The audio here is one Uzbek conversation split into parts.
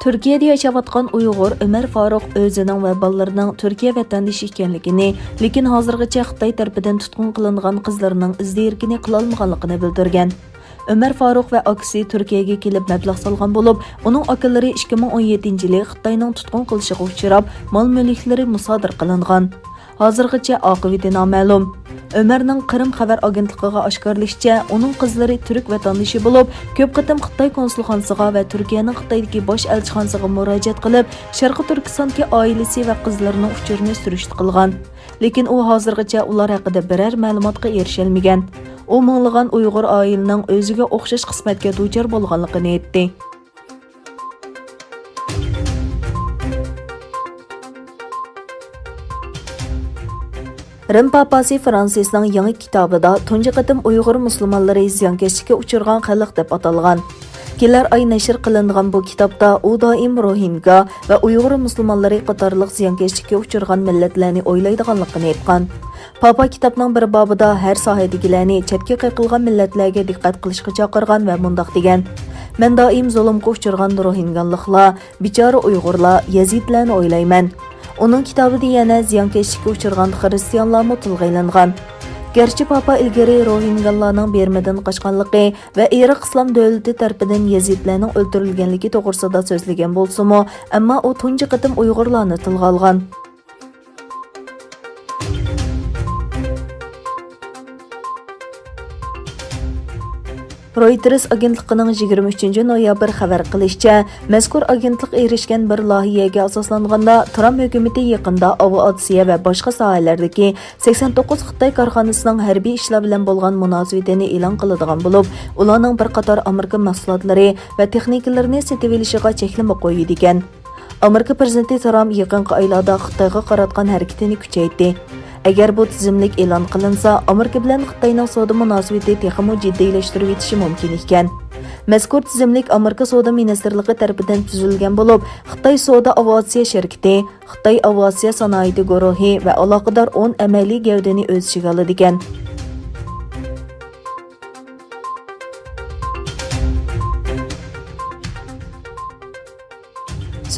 Türkiyədə yaşayotgan Uyğur Ömər Faruq özünün və ballarının Türkiyə vətəndaşı ekanligini, lekin hazırgacha Xitay tərəfindən tutqun qilingan qizlarının izdirkini qila olmaganligini bildirgan. Ömər Faruq və akisi Türkiyəyə kelib məbləğ salgan bo'lib, uning akalari 2017-yili Xitayning tutqun qilishiga uchrab, mol-mulklari musodir qilingan. Hozirgacha oqibati noma'lum. Ömerning Qrim xabar agentligiga oshkorlashicha, uning qizlari turk vatandashi bo'lib, ko'p qatam Xitoy konsulxonasiga va Turkiyaning Xitoydagi bosh elchixonasiga murojaat qilib, Sharqi Turkistondagi oilasi va qizlarining uchurini surishti qilgan. Lekin u hozirgacha ular haqida biror ma'lumotga erisha olmagan. U minglagan Uyg'ur oilaning o'ziga o'xshash qismatga duchor bo'lganligini aytdi. Rim papasi Fransisning yangi kitobida tunji qatim Uyg'ur musulmonlari ziyonkashlikka uchirgan xalq deb atalgan. Kelar oy nashr qilingan bu kitobda u doim Rohingya va Uyg'ur musulmonlari qatorliq ziyonkashlikka uchirgan millatlarni o'ylaydiganligini aytgan. Papa kitobning bir bobida har sohadagilarni chetga qayqilgan millatlarga diqqat qilishga chaqirgan va mundaq degan: "Men doim zulmga uchirgan Rohingyaliklar, bechora Uyg'urlar, Yazidlarni o'ylayman." Onun kitabida yana ziyonkashlikka uchirgan xristianlarni tilg'aylangan. Gerçi Papa ilgari Rohingyalarning Bermadan qochganligi va Iroq islom davlati tarafidan Yazidlarning o'ldirilganligi to'g'risida so'zlagan bo'lsa-mu, ammo u tunji qatim Uyg'urlarni tilga olgan. Reuters agentligining 23 noyabr xabar qilishicha, mazkur agentlik erishgan bir loyihaga asoslanganda Trump hukumati yaqinda aviatsiya va boshqa sohalardagi 89 Xitoy korxonasining harbiy ishlar bilan bo'lgan munosabatini e'lon qiladigan bo'lib, ularning bir qator Amerika mahsulotlari va texnikalarini sotib olishiga cheklama qo'ydi ekan. Amerika prezidenti Trump yaqinqi oylarda Xitoyga qaratgan harakatini kuchaytirdi. Agar bu tizimlik e'lon qilinsa, Amerika bilan Xitoyning savdo munosabati texmo jiddiylashtirib yetishi mumkin ekan. Mazkur tizimlik Amerika savdo ministrligi tomonidan tuzilgan bo'lib, Xitoy savdo aviatsiya shirkati, Xitoy aviatsiya sanoati guruhi va aloqador 10 amaliy gavdani o'z ichiga oladi ekan.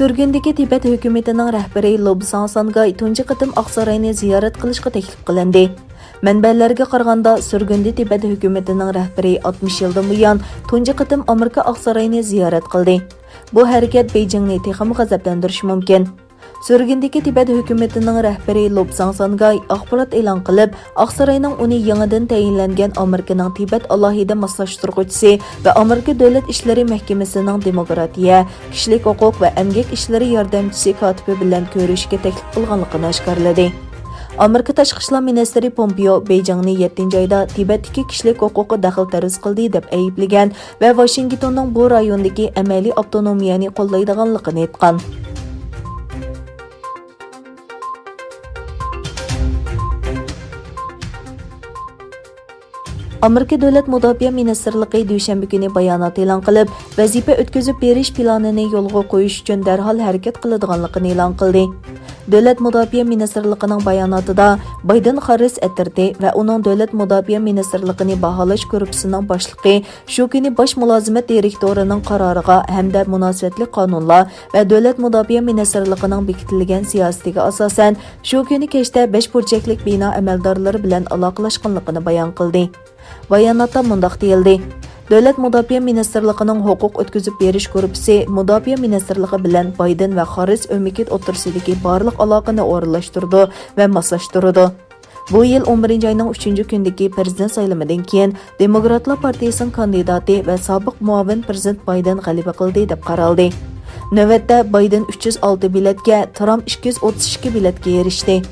Surgundagi Tibet hukumatining rahbari Lobsang Sangay tunji qatim Oqsaroyni ziyorat qilishga taklif qilindi. Manbalarga qaraganda, Surgundi Tibet hukumatining rahbari 60 yildan buyon tunji qatim Amerika Oqsaroyni ziyorat qildi. Bu harakat Beijingni texmo g'azablantirishi mumkin. Surgundagi Tibet hukumatining rahbari Lobsang Sangay axborot e'lon qilib, Oqsaroyning uni yangidan tayinlangan Amerikaning Tibet alohida moslashtiruvchisi va Amerika davlat ishlari mahkamasining demokratiya, kishilik huquq va emgak ishlari yordamchisi kotibi bilan ko'rishga taklif qilganligini oshkorladi. Amerika tashqi ishlar ministri Pompeo Beijingni 7-oyda Tibetdagi kishilik huquqqa daxl-taruz qildi deb ayblagan va Washingtonning bu rayondagi amaliy avtonomiyani qo'llaydiganligini aytgan. Amerika Davlat Mudofaa Ministrligi dushanba kuni bayonot e'lon qilib, vazifa o'tkazib berish planini yo'lga qo'yish uchun darhol harakat qiladiganligini e'lon qildi. Davlat Mudofaa Ministrligining bayonotida Bayden xaris ettirdi va uning Davlat Mudofaa Ministrligini baholash guruhining boshlig'i shu kuni bosh mulozimat direktorining qaroriga hamda munosabatli qonunlar va Davlat Mudofaa Ministrligining bekitilgan siyosatiga asosan shu kuni kechda 5 burchaklik bino amaldorlari bilan aloqalashganligini bayon qildi. Bayonotda mundaq deyildi: Davlat Mudofaa Ministrligining huquq o'tkazib berish guruhi Mudofaa Ministrligi bilan Bayden va xaris o'mikat o'tirsidagi barliq aloqani o'rinlashtirdi va moslashtirdi. Bu yil 11-oyning 3-kundagi prezident saylamidan keyin Demokratlar partiyasining kandidati va sobiq muavin prezident Bayden g'alaba qildi deb qaraldi. Navbatda Bayden 306 biletga, Trump 232 biletga erishdi.